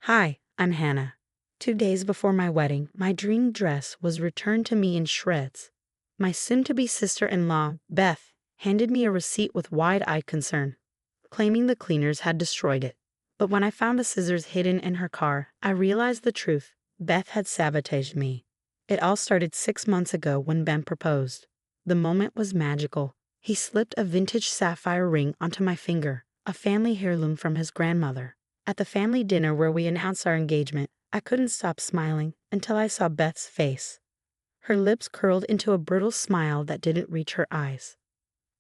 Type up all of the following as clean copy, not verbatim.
Hi, I'm Hannah. 2 days before my wedding, my dream dress was returned to me in shreds. My soon-to-be sister-in-law, Beth, handed me a receipt with wide-eyed concern, claiming the cleaners had destroyed it. But when I found the scissors hidden in her car, I realized the truth. Beth had sabotaged me. It all started 6 months ago when Ben proposed. The moment was magical. He slipped a vintage sapphire ring onto my finger, a family heirloom from his grandmother. At the family dinner where we announced our engagement, I couldn't stop smiling until I saw Beth's face. Her lips curled into a brittle smile that didn't reach her eyes.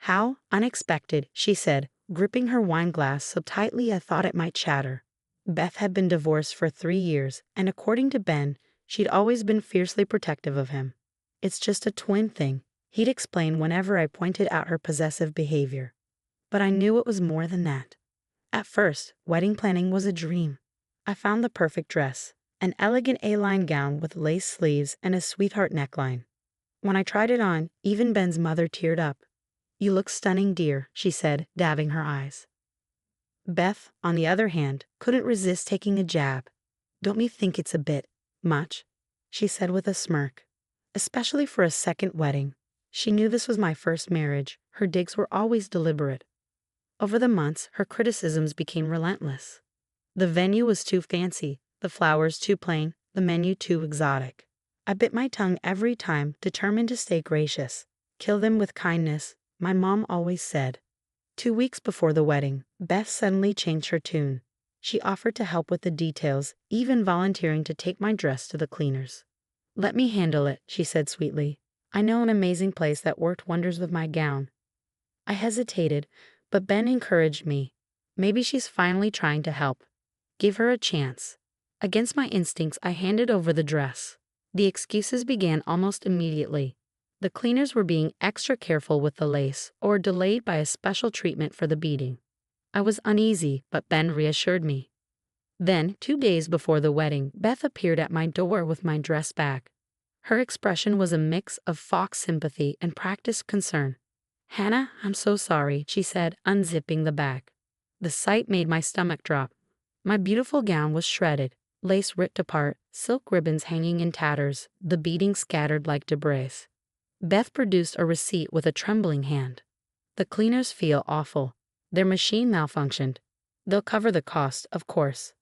"How unexpected," she said, gripping her wine glass so tightly I thought it might shatter. Beth had been divorced for 3 years, and according to Ben, she'd always been fiercely protective of him. "It's just a twin thing," he'd explain whenever I pointed out her possessive behavior. But I knew it was more than that. At first, wedding planning was a dream. I found the perfect dress, an elegant A-line gown with lace sleeves and a sweetheart neckline. When I tried it on, even Ben's mother teared up. "You look stunning, dear," she said, dabbing her eyes. Beth, on the other hand, couldn't resist taking a jab. "Don't you think it's a bit much?" she said with a smirk. Especially for a second wedding. She knew this was my first marriage. Her digs were always deliberate. Over the months, her criticisms became relentless. The venue was too fancy, the flowers too plain, the menu too exotic. I bit my tongue every time, determined to stay gracious. "Kill them with kindness," my mom always said. 2 weeks before the wedding, Beth suddenly changed her tune. She offered to help with the details, even volunteering to take my dress to the cleaners. "Let me handle it," she said sweetly. "I know an amazing place that worked wonders with my gown." I hesitated, but Ben encouraged me. Maybe she's finally trying to help. Give her a chance. Against my instincts, I handed over the dress. The excuses began almost immediately. The cleaners were being extra careful with the lace, or delayed by a special treatment for the beading. I was uneasy, but Ben reassured me. Then, 2 days before the wedding, Beth appeared at my door with my dress back. Her expression was a mix of fox sympathy and practiced concern. "Hannah, I'm so sorry," she said, unzipping the bag. The sight made my stomach drop. My beautiful gown was shredded, lace ripped apart, silk ribbons hanging in tatters, the beading scattered like debris. Beth produced a receipt with a trembling hand. "The cleaners feel awful. Their machine malfunctioned. They'll cover the cost, of course."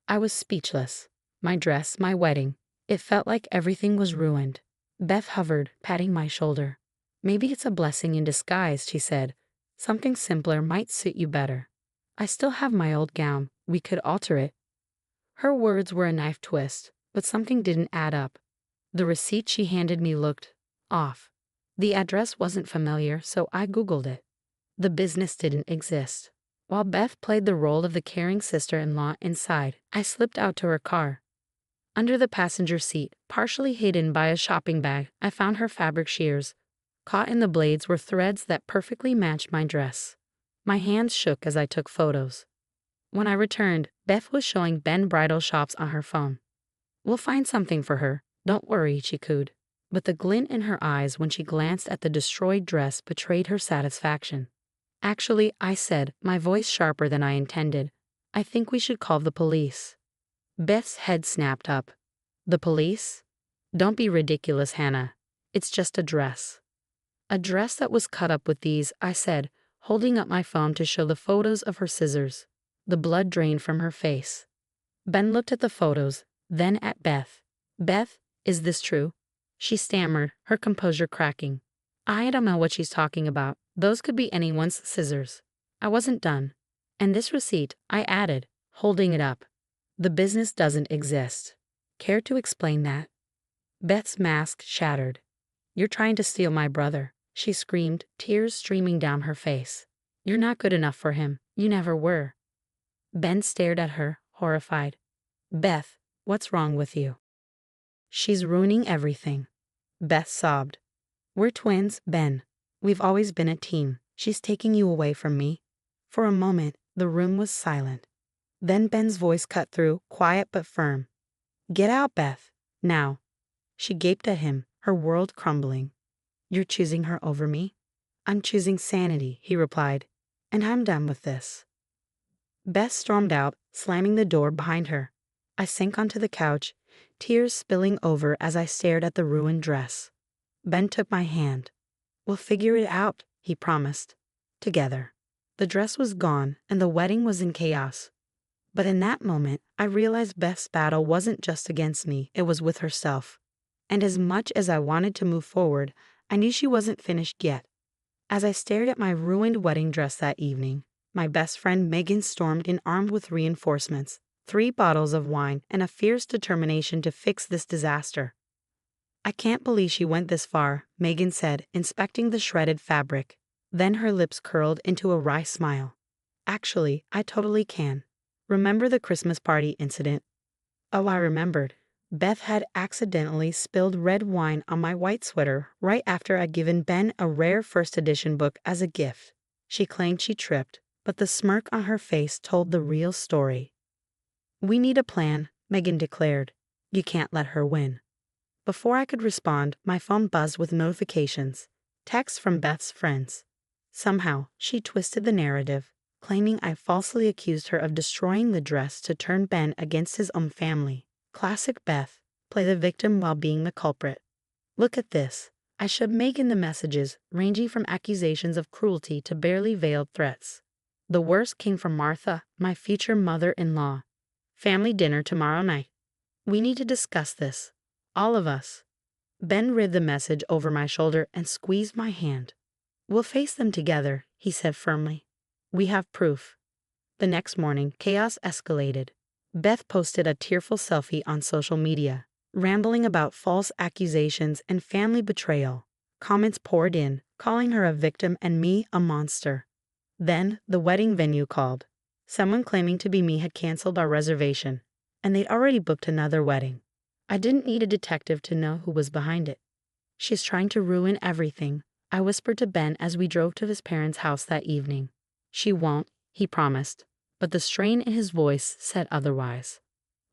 I was speechless. My dress, my wedding. It felt like everything was ruined. Beth hovered, patting my shoulder. "Maybe it's a blessing in disguise," she said. "Something simpler might suit you better. I still have my old gown. We could alter it." Her words were a knife twist, but something didn't add up. The receipt she handed me looked off. The address wasn't familiar, so I Googled it. The business didn't exist. While Beth played the role of the caring sister-in-law inside, I slipped out to her car. Under the passenger seat, partially hidden by a shopping bag, I found her fabric shears. Caught in the blades were threads that perfectly matched my dress. My hands shook as I took photos. When I returned, Beth was showing Ben bridal shops on her phone. "We'll find something for her. Don't worry," she cooed. But the glint in her eyes when she glanced at the destroyed dress betrayed her satisfaction. "Actually," I said, my voice sharper than I intended, "I think we should call the police." Beth's head snapped up. "The police? Don't be ridiculous, Hannah. It's just a dress." "A dress that was cut up with these," I said, holding up my phone to show the photos of her scissors. The blood drained from her face. Ben looked at the photos, then at Beth. "Beth, is this true?" She stammered, her composure cracking. "I don't know what she's talking about. Those could be anyone's scissors." I wasn't done. "And this receipt," I added, holding it up. "The business doesn't exist." "Care to explain that?" Beth's mask shattered. "You're trying to steal my brother," she screamed, tears streaming down her face. "You're not good enough for him. You never were." Ben stared at her, horrified. "Beth, what's wrong with you?" "She's ruining everything." Beth sobbed. "We're twins, Ben. We've always been a team. She's taking you away from me." For a moment, the room was silent. Then Ben's voice cut through, quiet but firm. "Get out, Beth. Now." She gaped at him, her world crumbling. "You're choosing her over me?" "I'm choosing sanity," he replied. "And I'm done with this." Beth stormed out, slamming the door behind her. I sank onto the couch, tears spilling over as I stared at the ruined dress. Ben took my hand. "We'll figure it out," he promised. Together. The dress was gone and the wedding was in chaos. But in that moment, I realized Beth's battle wasn't just against me, it was with herself. And as much as I wanted to move forward, I knew she wasn't finished yet. As I stared at my ruined wedding dress that evening, my best friend Megan stormed in armed with reinforcements, 3 bottles of wine, and a fierce determination to fix this disaster. "I can't believe she went this far," Megan said, inspecting the shredded fabric. Then her lips curled into a wry smile. "Actually, I totally can. Remember the Christmas party incident?" Oh, I remembered. Beth had accidentally spilled red wine on my white sweater right after I'd given Ben a rare first edition book as a gift. She claimed she tripped, but the smirk on her face told the real story. "We need a plan," Megan declared. "You can't let her win." Before I could respond, my phone buzzed with notifications. Texts from Beth's friends. Somehow, she twisted the narrative, claiming I falsely accused her of destroying the dress to turn Ben against his own family. Classic Beth, play the victim while being the culprit. "Look at this." I showed Megan the messages, ranging from accusations of cruelty to barely veiled threats. The worst came from Martha, my future mother-in-law. "Family dinner tomorrow night. We need to discuss this. All of us." Ben read the message over my shoulder and squeezed my hand. "We'll face them together," he said firmly. "We have proof." The next morning, chaos escalated. Beth posted a tearful selfie on social media, rambling about false accusations and family betrayal. Comments poured in, calling her a victim and me a monster. Then, the wedding venue called. Someone claiming to be me had canceled our reservation, and they'd already booked another wedding. I didn't need a detective to know who was behind it. "She's trying to ruin everything," I whispered to Ben as we drove to his parents' house that evening. "She won't," he promised, but the strain in his voice said otherwise.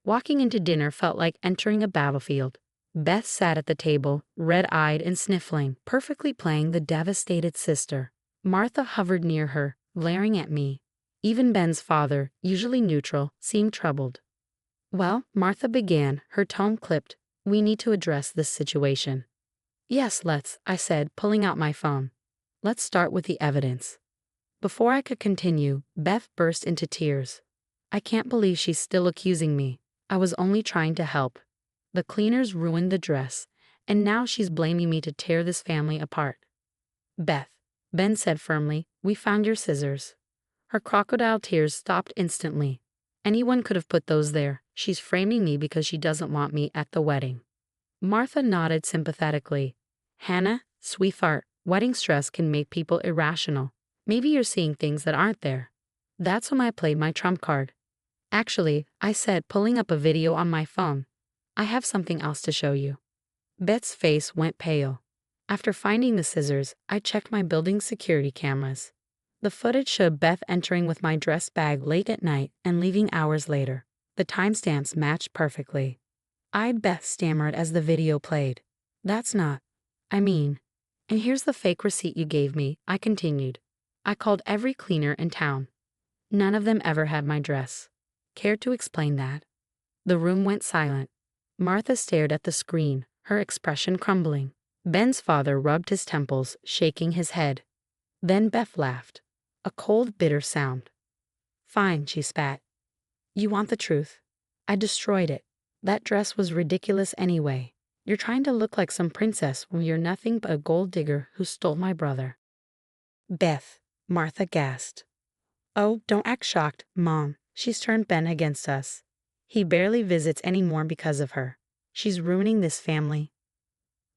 Walking into dinner felt like entering a battlefield. Beth sat at the table, red-eyed and sniffling, perfectly playing the devastated sister. Martha hovered near her, glaring at me. Even Ben's father, usually neutral, seemed troubled. "Well," Martha began, her tone clipped, "we need to address this situation." "Yes, let's," I said, pulling out my phone. "Let's start with the evidence." Before I could continue, Beth burst into tears. "I can't believe she's still accusing me. I was only trying to help. The cleaners ruined the dress, and now she's blaming me to tear this family apart." "Beth," Ben said firmly, "we found your scissors." Her crocodile tears stopped instantly. "Anyone could have put those there. She's framing me because she doesn't want me at the wedding." Martha nodded sympathetically. "Hannah, sweetheart, wedding stress can make people irrational. Maybe you're seeing things that aren't there." That's when I played my trump card. "Actually," I said, pulling up a video on my phone, "I have something else to show you." Beth's face went pale. After finding the scissors, I checked my building's security cameras. The footage showed Beth entering with my dress bag late at night and leaving hours later. The timestamps matched perfectly. Beth stammered as the video played. "That's not. I mean. And here's the fake receipt you gave me," I continued. "I called every cleaner in town. None of them ever had my dress. Care to explain that?" The room went silent. Martha stared at the screen, her expression crumbling. Ben's father rubbed his temples, shaking his head. Then Beth laughed. A cold, bitter sound. "Fine," she spat. "You want the truth? I destroyed it. That dress was ridiculous anyway. You're trying to look like some princess when you're nothing but a gold digger who stole my brother." "Beth," Martha gasped. "Oh, don't act shocked, Mom. She's turned Ben against us. He barely visits anymore because of her. She's ruining this family."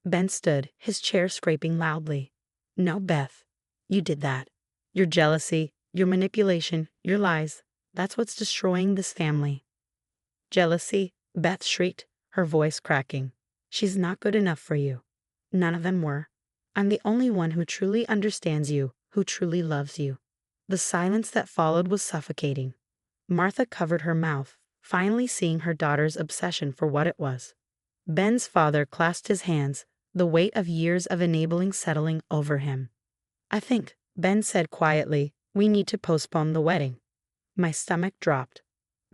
Ben stood, his chair scraping loudly. "No, Beth. You did that. Your jealousy, your manipulation, your lies. That's what's destroying this family." "Jealousy?" Beth shrieked, her voice cracking. "She's not good enough for you. None of them were. I'm the only one who truly understands you, who truly loves you." The silence that followed was suffocating. Martha covered her mouth, finally seeing her daughter's obsession for what it was. Ben's father clasped his hands, the weight of years of enabling settling over him. "I think," Ben said quietly, "we need to postpone the wedding." My stomach dropped.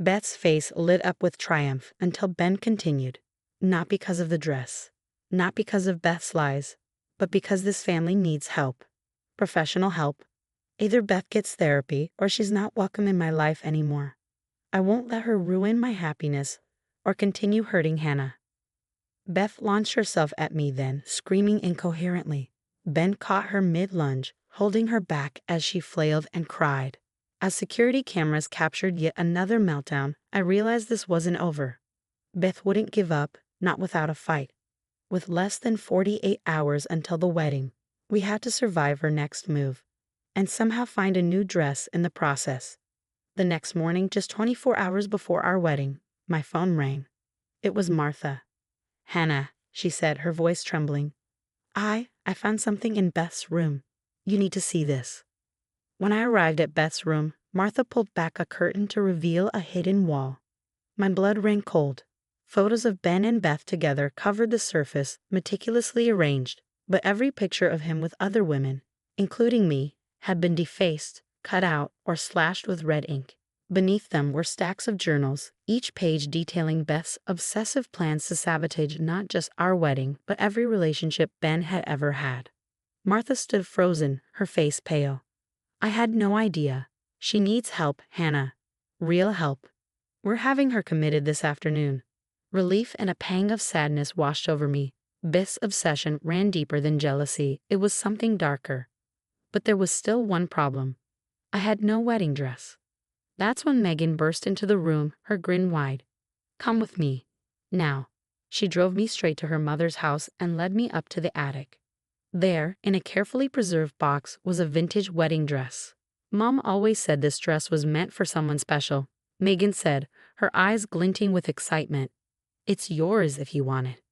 Beth's face lit up with triumph until Ben continued. Not because of the dress. Not because of Beth's lies. But because this family needs help. Professional help. Either Beth gets therapy or she's not welcome in my life anymore. I won't let her ruin my happiness or continue hurting Hannah. Beth launched herself at me then, screaming incoherently. Ben caught her mid-lunge, holding her back as she flailed and cried. As security cameras captured yet another meltdown, I realized this wasn't over. Beth wouldn't give up, not without a fight. With less than 48 hours until the wedding, we had to survive her next move, and somehow find a new dress in the process. The next morning, just 24 hours before our wedding, my phone rang. It was Martha. "Hannah," she said, her voice trembling. I found something in Beth's room. You need to see this." When I arrived at Beth's room, Martha pulled back a curtain to reveal a hidden wall. My blood ran cold. Photos of Ben and Beth together covered the surface, meticulously arranged, but every picture of him with other women, including me, had been defaced, cut out, or slashed with red ink. Beneath them were stacks of journals, each page detailing Beth's obsessive plans to sabotage not just our wedding, but every relationship Ben had ever had. Martha stood frozen, her face pale. "I had no idea. She needs help, Hannah. Real help. We're having her committed this afternoon." Relief and a pang of sadness washed over me. Beth's obsession ran deeper than jealousy. It was something darker. But there was still one problem. I had no wedding dress. That's when Megan burst into the room, her grin wide. "Come with me. Now." She drove me straight to her mother's house and led me up to the attic. There, in a carefully preserved box, was a vintage wedding dress. "Mom always said this dress was meant for someone special," Megan said, her eyes glinting with excitement. "It's yours if you want it."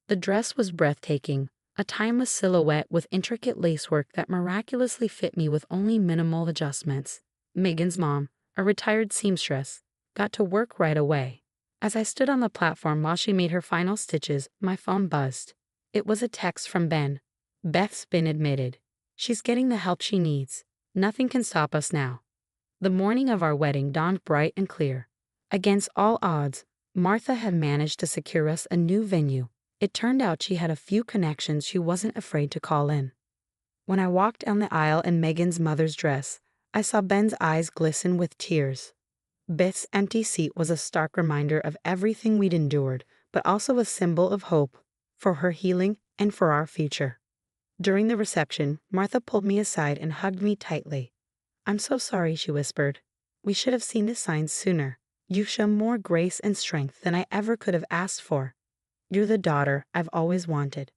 The dress was breathtaking, a timeless silhouette with intricate lacework that miraculously fit me with only minimal adjustments. Megan's mom, a retired seamstress, got to work right away. As I stood on the platform while she made her final stitches, my phone buzzed. It was a text from Ben. "Beth's been admitted. She's getting the help she needs. Nothing can stop us now." The morning of our wedding dawned bright and clear. Against all odds, Martha had managed to secure us a new venue. It turned out she had a few connections she wasn't afraid to call in. When I walked down the aisle in Megan's mother's dress, I saw Ben's eyes glisten with tears. Beth's empty seat was a stark reminder of everything we'd endured, but also a symbol of hope for her healing and for our future. During the reception, Martha pulled me aside and hugged me tightly. "I'm so sorry," she whispered. "We should have seen the signs sooner. You've shown more grace and strength than I ever could have asked for. You're the daughter I've always wanted."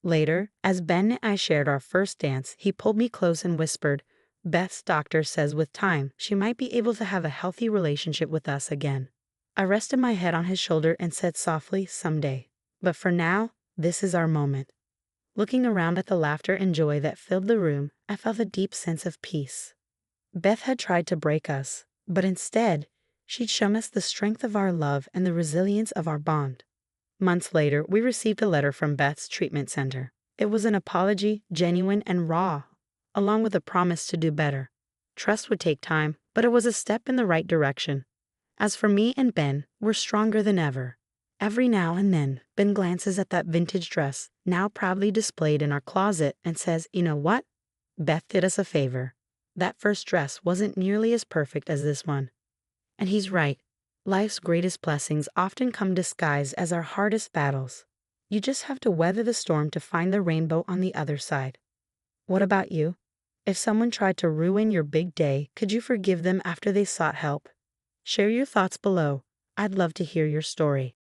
Later, as Ben and I shared our first dance, he pulled me close and whispered, "Beth's doctor says with time, she might be able to have a healthy relationship with us again." I rested my head on his shoulder and said softly, "Someday. But for now, this is our moment." Looking around at the laughter and joy that filled the room, I felt a deep sense of peace. Beth had tried to break us, but instead, she'd shown us the strength of our love and the resilience of our bond. Months later, we received a letter from Beth's treatment center. It was an apology, genuine and raw, along with a promise to do better. Trust would take time, but it was a step in the right direction. As for me and Ben, we're stronger than ever. Every now and then, Ben glances at that vintage dress, now proudly displayed in our closet, and says, "You know what? Beth did us a favor. That first dress wasn't nearly as perfect as this one." And he's right. Life's greatest blessings often come disguised as our hardest battles. You just have to weather the storm to find the rainbow on the other side. What about you? If someone tried to ruin your big day, could you forgive them after they sought help? Share your thoughts below. I'd love to hear your story.